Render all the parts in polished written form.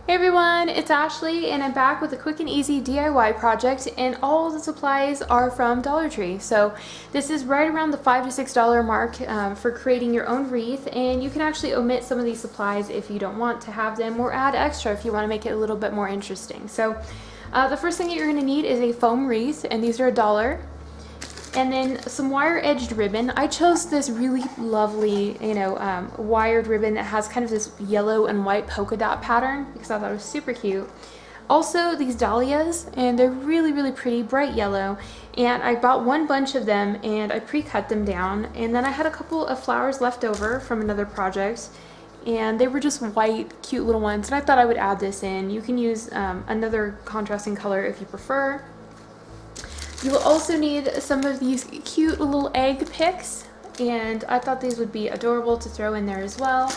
Hey everyone, it's Ashley and I'm back with a quick and easy DIY project, and all the supplies are from Dollar Tree. So this is right around the $5 to $6 mark for creating your own wreath, and you can actually omit some of these supplies if you don't want to have them, or add extra if you want to make it a little bit more interesting. So the first thing that you're going to need is a foam wreath, and these are $1. And then some wire edged ribbon. I chose this really lovely, wired ribbon that has kind of this yellow and white polka dot pattern because I thought it was super cute. Also these dahlias, and they're really, really pretty, bright yellow. And I bought one bunch of them and I pre-cut them down. And then I had a couple of flowers left over from another project, and they were just white, cute little ones. And I thought I would add this in. You can use another contrasting color if you prefer. You will also need some of these cute little egg picks, and I thought these would be adorable to throw in there as well,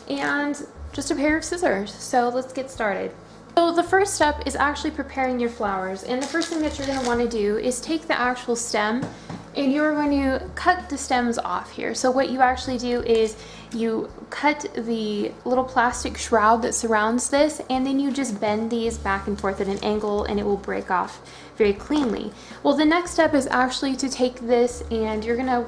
and just a pair of scissors. So let's get started. So the first step is actually preparing your flowers, and the first thing that you're going to want to do is take the actual stem and you're going to cut the stems off here. So what you actually do is you cut the little plastic shroud that surrounds this, and then you just bend these back and forth at an angle and it will break off very cleanly. Well, the next step is actually to take this and you're gonna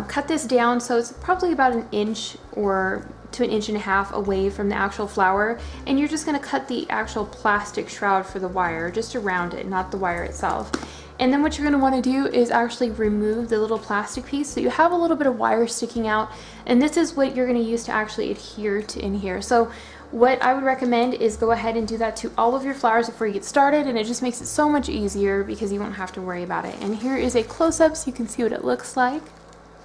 cut this down so it's probably about 1 inch or to 1.5 inches away from the actual flower, and you're just gonna cut the actual plastic shroud for the wire just around it, not the wire itself. And then what you're going to want to do is actually remove the little plastic piece, so you have a little bit of wire sticking out, and this is what you're going to use to actually adhere to in here. So what I would recommend is go ahead and do that to all of your flowers before you get started, and it just makes it so much easier because you won't have to worry about it. And here is a close-up so you can see what it looks like.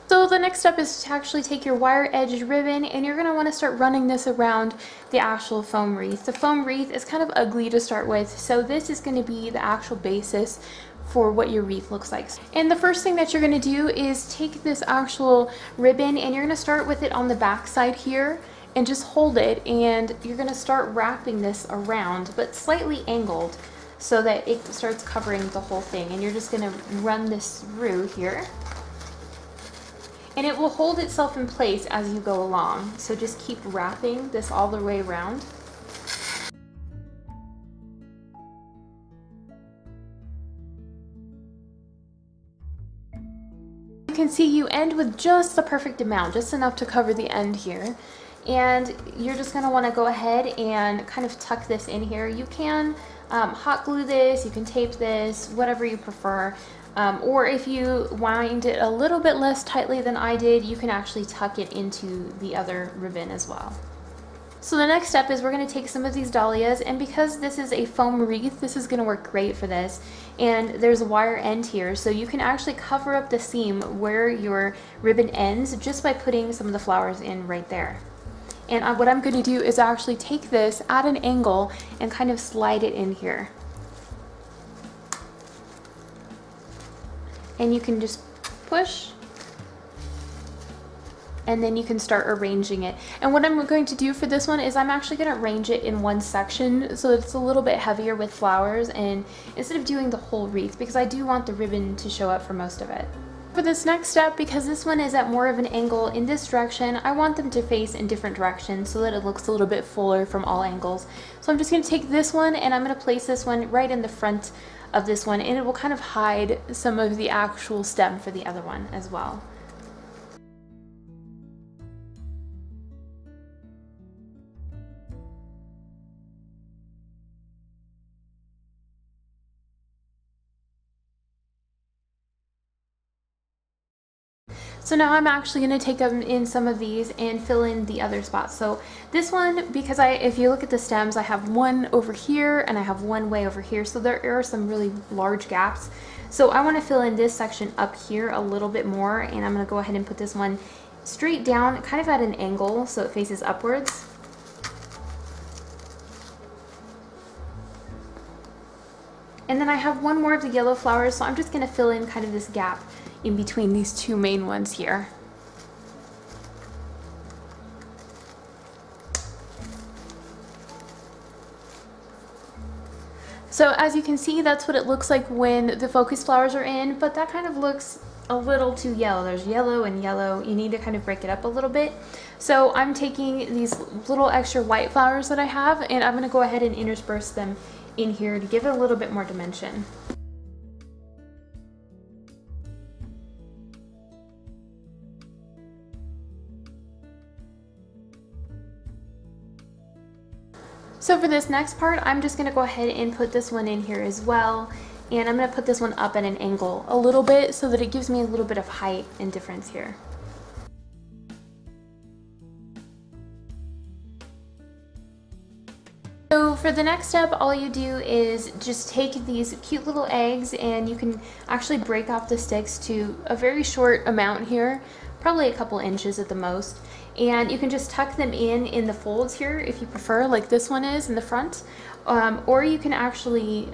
So the next step is to actually take your wire edged ribbon, and you're going to want to start running this around the actual foam wreath. The foam wreath is kind of ugly to start with, so this is going to be the actual basis for what your wreath looks like. And the first thing that you're going to do is take this actual ribbon and you're going to start with it on the back side here and just hold it, and you're going to start wrapping this around but slightly angled so that it starts covering the whole thing. And you're just going to run this through here, and it will hold itself in place as you go along. So just keep wrapping this all the way around. You can see you end with just the perfect amount, just enough to cover the end here. And you're just going to want to go ahead and kind of tuck this in here. You can hot glue this, you can tape this, whatever you prefer. Or if you wind it a little bit less tightly than I did, you can actually tuck it into the other ribbon as well. So the next step is we're going to take some of these dahlias, and because this is a foam wreath, this is going to work great for this. And there's a wire end here, so you can actually cover up the seam where your ribbon ends just by putting some of the flowers in right there. And what I'm going to do is actually take this at an angle and kind of slide it in here. And you can just push, and then you can start arranging it. And what I'm going to do for this one is I'm actually going to arrange it in one section so that it's a little bit heavier with flowers, and instead of doing the whole wreath, because I do want the ribbon to show up for most of it. For this next step, because this one is at more of an angle in this direction, I want them to face in different directions so that it looks a little bit fuller from all angles. So I'm just going to take this one and I'm going to place this one right in the front of this one, and it will kind of hide some of the actual stem for the other one as well. So now I'm actually going to take them in some of these and fill in the other spots. So this one, because if you look at the stems, I have one over here and I have one way over here. So there are some really large gaps. So I want to fill in this section up here a little bit more, and I'm going to go ahead and put this one straight down, kind of at an angle so it faces upwards. And then I have one more of the yellow flowers, so I'm just going to fill in kind of this gap in between these two main ones here. So as you can see, that's what it looks like when the focus flowers are in, but that kind of looks a little too yellow. There's yellow and yellow. You need to kind of break it up a little bit. So I'm taking these little extra white flowers that I have, and I'm gonna go ahead and intersperse them in here to give it a little bit more dimension. So for this next part, I'm just gonna go ahead and put this one in here as well. And I'm gonna put this one up at an angle a little bit so that it gives me a little bit of height and difference here. So for the next step, all you do is just take these cute little eggs, and you can actually break off the sticks to a very short amount here, probably a couple inches at the most. And you can just tuck them in the folds here if you prefer, like this one is in the front. Or you can actually,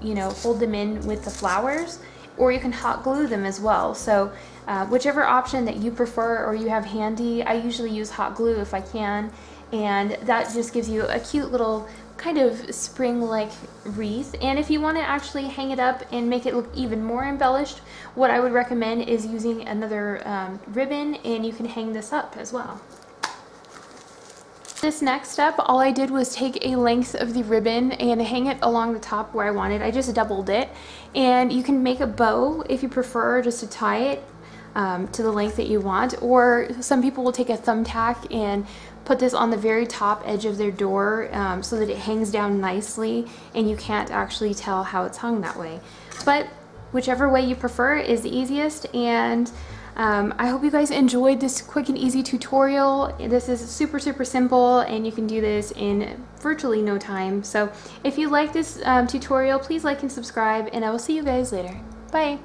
you know, hold them in with the flowers, or you can hot glue them as well. So whichever option that you prefer or you have handy, I usually use hot glue if I can. And that just gives you a cute little kind of spring-like wreath. And if you want to actually hang it up and make it look even more embellished, what I would recommend is using another ribbon, and you can hang this up as well. This next step, all I did was take a length of the ribbon and hang it along the top where I wanted. I just doubled it, and you can make a bow if you prefer, just to tie it to the length that you want, or some people will take a thumbtack and put this on the very top edge of their door so that it hangs down nicely and you can't actually tell how it's hung that way. But whichever way you prefer is the easiest, and I hope you guys enjoyed this quick and easy tutorial. This is super simple, and you can do this in virtually no time. So if you like this tutorial, please like and subscribe, and I will see you guys later. Bye!